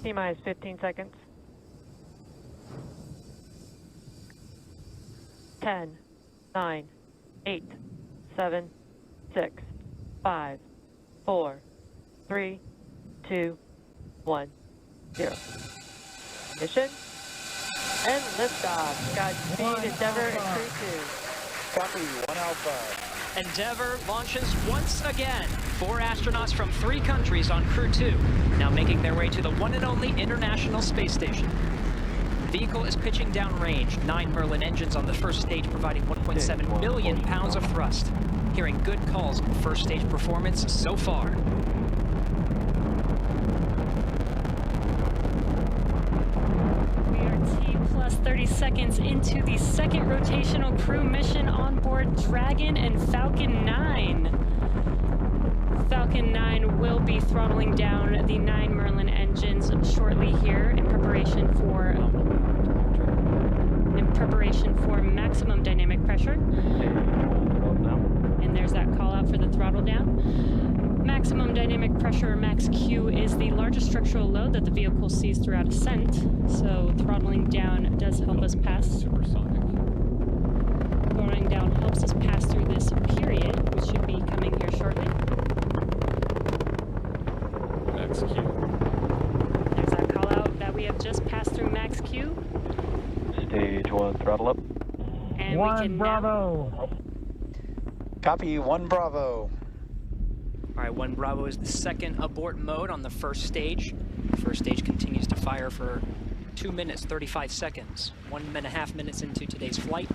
T-minus 15 seconds. 10, 9, 8, 7, 6, 5, 4, 3, 2, 1, 0. Mission and liftoff. Godspeed, Endeavour and Crew-2. Copy, 1 Alpha. Endeavour launches once again. 4 astronauts from 3 countries on Crew-2, now making their way to the one and only International Space Station. The vehicle is pitching downrange. 9 Merlin engines on the first stage, providing 1.7 million pounds of thrust. Hearing good calls on first stage performance so far. We are T plus 30 seconds into the second rotational crew mission on board Dragon and Falcon 9. Falcon 9 will be throttling down the 9 Merlin engines shortly here in preparation for maximum dynamic pressure. And there's that call out for the throttle down. Maximum dynamic pressure, max Q, is the largest structural load that the vehicle sees throughout ascent, so throttling down does help us pass. Supersonic. Throttling down helps us pass through this period, which should be coming here shortly. Max Q. There's that call out that we have just passed through max Q. Stage 1, throttle up. And we can Bravo. Copy, 1 Bravo. All right, 1 Bravo is the second abort mode on the first stage. The first stage continues to fire for 2 minutes, 35 seconds. 1.5 minutes into today's flight.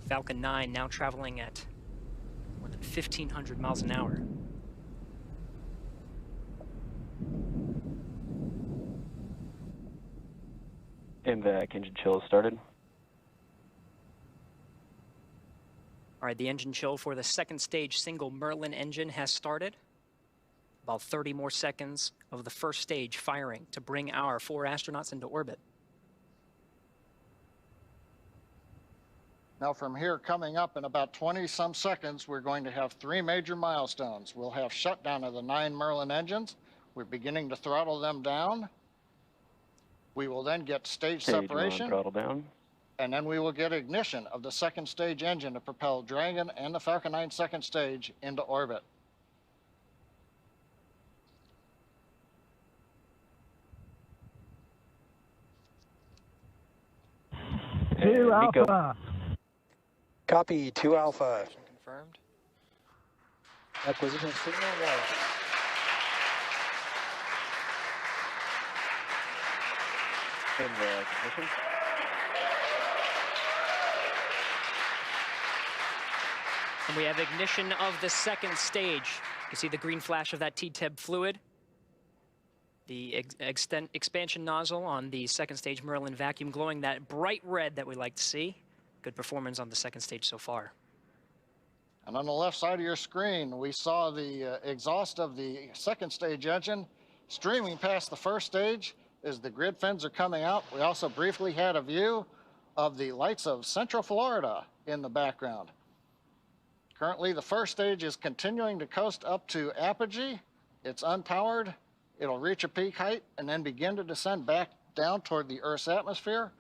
Falcon 9 now traveling at more than 1,500 miles an hour. MVAC engine chill started. All right, the engine chill for the second stage single Merlin engine has started. About 30 more seconds of the first stage firing to bring our 4 astronauts into orbit. Now from here, coming up in about 20-some seconds, we're going to have 3 major milestones. We'll have shutdown of the 9 Merlin engines. We're beginning to throttle them down. We will then get stage separation. 1, throttle down. And then we will get ignition of the second stage engine to propel Dragon and the Falcon 9 second stage into orbit. Two Nico. Alpha. Copy, 2 Alpha. Confirmed. Acquisition signal lost. MVAC ignition. And we have ignition of the second stage. You see the green flash of that T-TEB fluid. The expansion nozzle on the second stage Merlin vacuum glowing that bright red that we like to see. Good performance on the second stage so far. And on the left side of your screen, we saw the exhaust of the second stage engine streaming past the first stage as the grid fins are coming out. We also briefly had a view of the lights of Central Florida in the background. Currently, the first stage is continuing to coast up to apogee. It's unpowered. It'll reach a peak height and then begin to descend back down toward the Earth's atmosphere,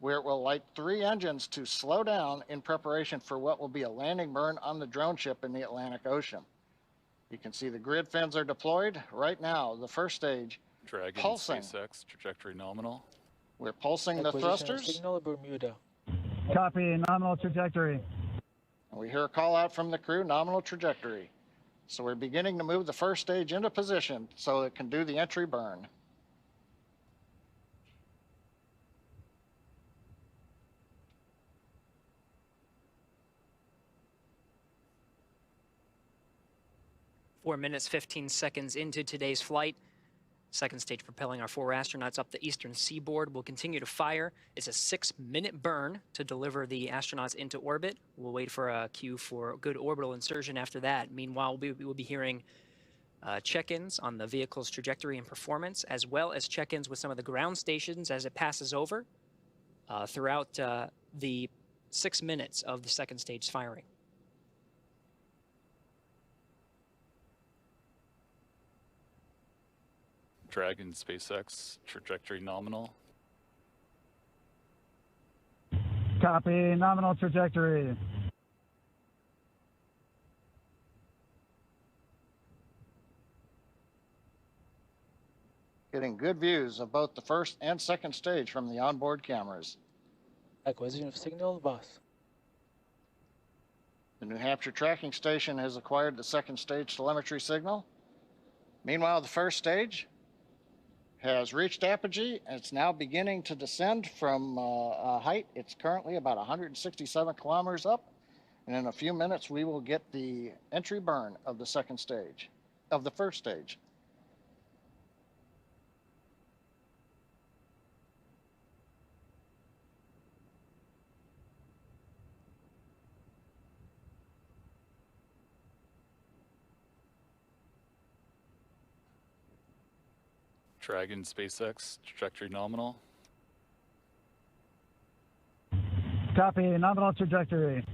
where it will light 3 engines to slow down in preparation for what will be a landing burn on the drone ship in the Atlantic Ocean. You can see the grid fins are deployed right now. The first stage Dragon, pulsing. SpaceX, trajectory nominal. We're pulsing the thrusters. Signal Bermuda. Copy, nominal trajectory. And we hear a call out from the crew, nominal trajectory. So we're beginning to move the first stage into position so it can do the entry burn. Four minutes, 15 seconds into today's flight. Second stage propelling our 4 astronauts up the eastern seaboard. We'll continue to fire. It's a 6-minute burn to deliver the astronauts into orbit. We'll wait for a cue for good orbital insertion after that. Meanwhile, we will be hearing check-ins on the vehicle's trajectory and performance, as well as check-ins with some of the ground stations as it passes over throughout the 6 minutes of the second stage firing. Dragon SpaceX, trajectory nominal. Copy, nominal trajectory. Getting good views of both the first and second stage from the onboard cameras. Acquisition of signal, boss. The New Hampshire tracking station has acquired the second stage telemetry signal. Meanwhile, the first stage has reached apogee and it's now beginning to descend from a height. It's currently about 167 kilometers up. And in a few minutes, we will get the entry burn of the second stage, of the first stage. Dragon SpaceX, trajectory nominal. Copy, nominal trajectory.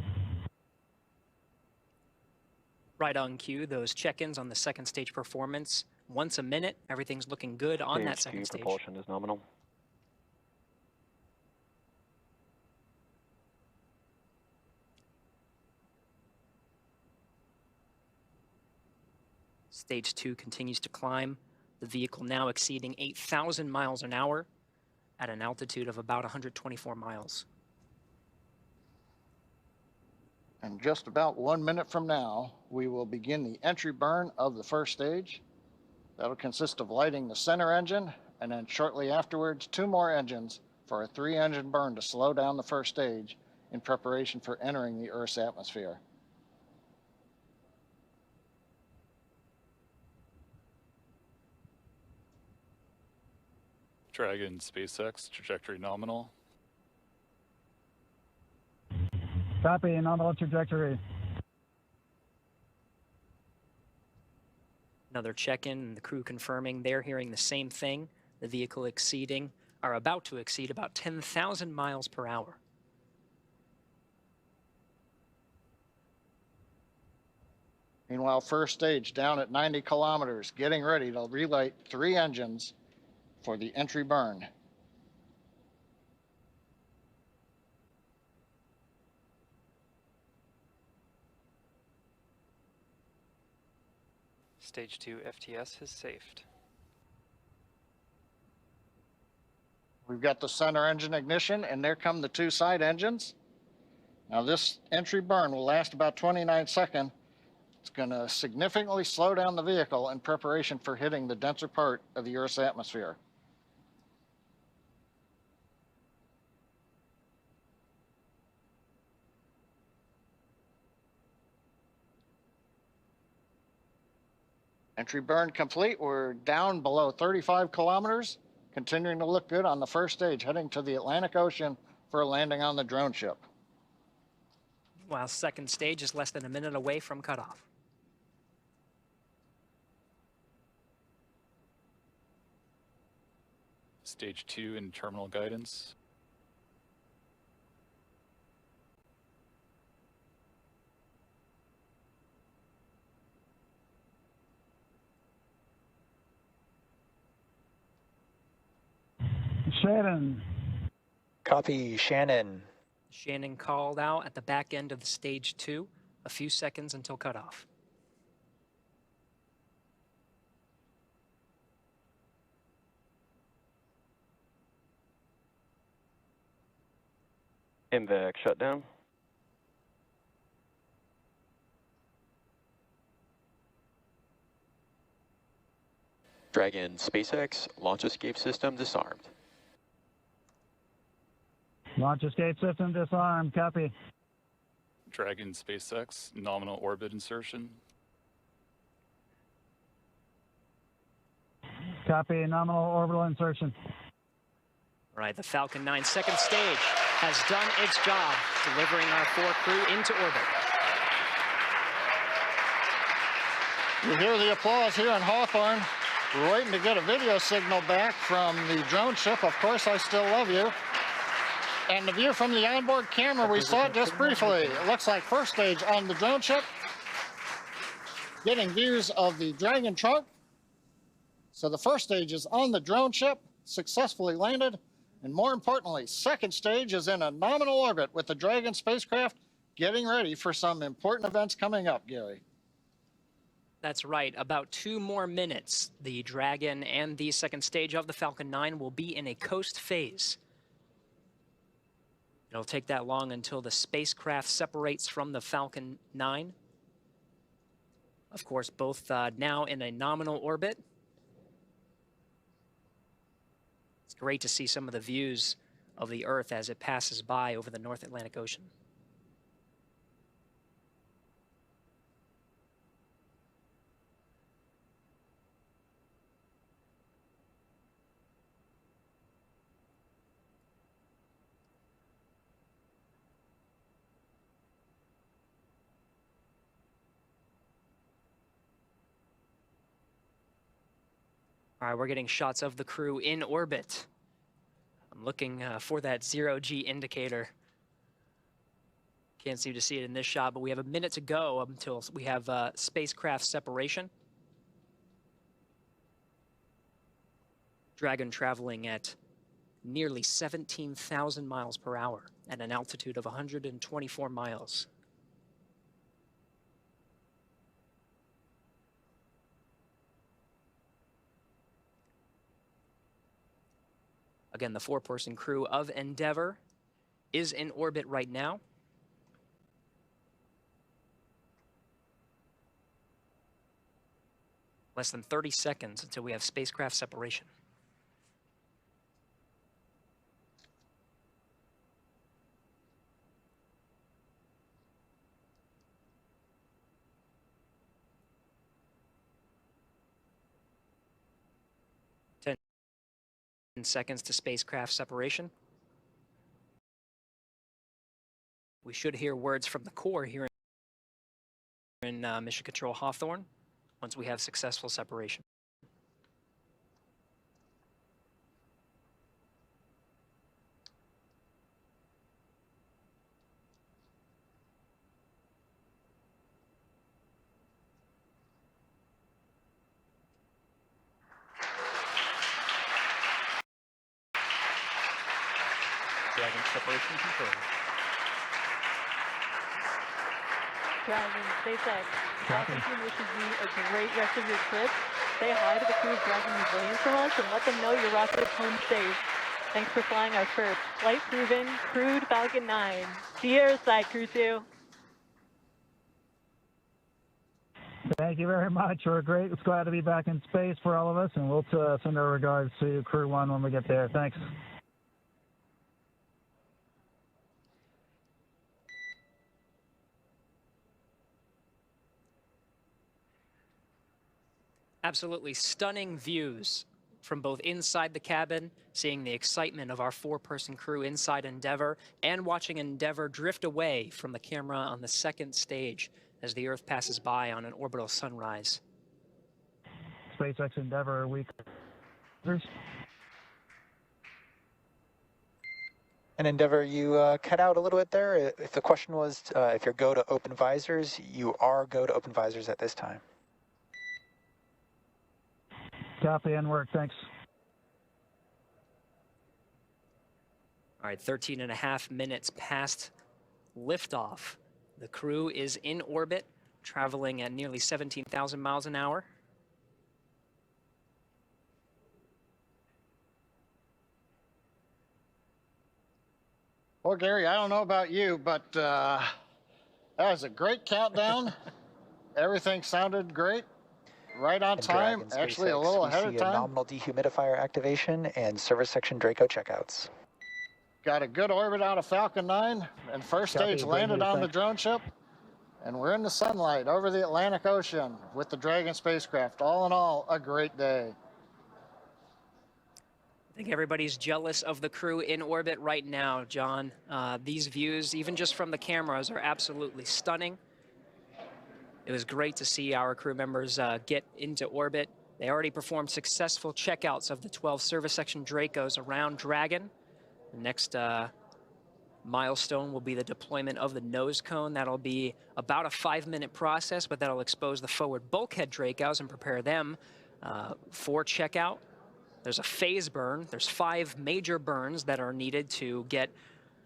Right on cue, those check-ins on the second stage performance. Once a minute, everything's looking good on that second stage. Propulsion is nominal. Stage 2 continues to climb. The vehicle now exceeding 8,000 miles an hour at an altitude of about 124 miles. And just about 1 minute from now, we will begin the entry burn of the first stage. That'll consist of lighting the center engine, and then shortly afterwards, 2 more engines for a 3-engine burn to slow down the first stage in preparation for entering the Earth's atmosphere. Dragon SpaceX, trajectory nominal. Copy, nominal trajectory. Another check-in, and the crew confirming they're hearing the same thing. The vehicle exceeding, or about to exceed, about 10,000 miles per hour. Meanwhile, first stage down at 90 kilometers, getting ready to relight 3 engines for the entry burn. Stage 2 FTS has safed. We've got the center engine ignition, and there come the 2 side engines. Now this entry burn will last about 29 seconds. It's going to significantly slow down the vehicle in preparation for hitting the denser part of the Earth's atmosphere. Entry burn complete. We're down below 35 kilometers, continuing to look good on the first stage, heading to the Atlantic Ocean for a landing on the drone ship. While second stage is less than a minute away from cutoff. Stage 2 in terminal guidance. Shannon. Copy, Shannon. Shannon called out at the back end of the stage 2, a few seconds until cutoff. MVAC shutdown. Dragon SpaceX launch escape system disarmed. Launch escape system disarmed. Copy. Dragon SpaceX, nominal orbit insertion. Copy, nominal orbital insertion. All right, the Falcon 9 second stage has done its job, delivering our 4 crew into orbit. You hear the applause here in Hawthorne. We're waiting to get a video signal back from the drone ship. Of course, I still love you. And the view from the onboard camera, we saw it just briefly. It looks like first stage on the drone ship. Getting views of the Dragon trunk. So the first stage is on the drone ship, successfully landed, and more importantly, second stage is in a nominal orbit with the Dragon spacecraft getting ready for some important events coming up, Gary. That's right. About 2 more minutes. The Dragon and the second stage of the Falcon 9 will be in a coast phase. It'll take that long until the spacecraft separates from the Falcon 9. Of course, both now in a nominal orbit. It's great to see some of the views of the Earth as it passes by over the North Atlantic Ocean. All right, we're getting shots of the crew in orbit. I'm looking for that 0G indicator. Can't seem to see it in this shot, but we have a minute to go until we have spacecraft separation. Dragon traveling at nearly 17,000 miles per hour at an altitude of 124 miles. Again, the 4-person crew of Endeavour is in orbit right now. Less than 30 seconds until we have spacecraft separation. Seconds to spacecraft separation. We should hear words from the core here in Mission Control Hawthorne once we have successful separation. Dragon separation confirmed. Dragon, SpaceX, I think we wishes you a great rest of your trip. Say hi to the crew of Dragon who's waiting for us and let them know your rocket is home safe. Thanks for flying our first flight-proven, crewed Falcon 9. See you airside, Crew-2. Thank you very much. We're great. It's glad to be back in space for all of us, and we'll send our regards to Crew 1 when we get there. Thanks. Absolutely stunning views from both inside the cabin, seeing the excitement of our 4-person crew inside Endeavour, and watching Endeavour drift away from the camera on the second stage as the Earth passes by on an orbital sunrise. SpaceX Endeavour week. And Endeavour, you cut out a little bit there. If the question was if you're go to open visors, you are go to open visors at this time. Copy and work, thanks. All right, 13.5 minutes past liftoff. The crew is in orbit, traveling at nearly 17,000 miles an hour. Well, Gary, I don't know about you, but that was a great countdown. Everything sounded great. Right on time, Dragon, actually a SpaceX, little we ahead of see a time. nominal dehumidifier activation and service section Draco checkouts. Got a good orbit out of Falcon 9, and first stage Copy, landed Behnken, on the thanks. drone ship. And we're in the sunlight over the Atlantic Ocean with the Dragon spacecraft. All in all, a great day. I think everybody's jealous of the crew in orbit right now, John. These views, even just from the cameras, are absolutely stunning. It was great to see our crew members get into orbit. They already performed successful checkouts of the 12 service section Dracos around Dragon. The next milestone will be the deployment of the nose cone. That'll be about a 5-minute process, but that'll expose the forward bulkhead Dracos and prepare them For checkout, there's a phase burn. There's 5 major burns that are needed to get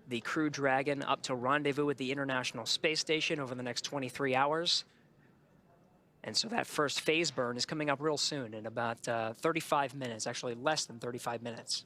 the Crew Dragon up to rendezvous with the International Space Station over the next 23 hours. And so that first phase burn is coming up real soon in about 35 minutes, actually less than 35 minutes.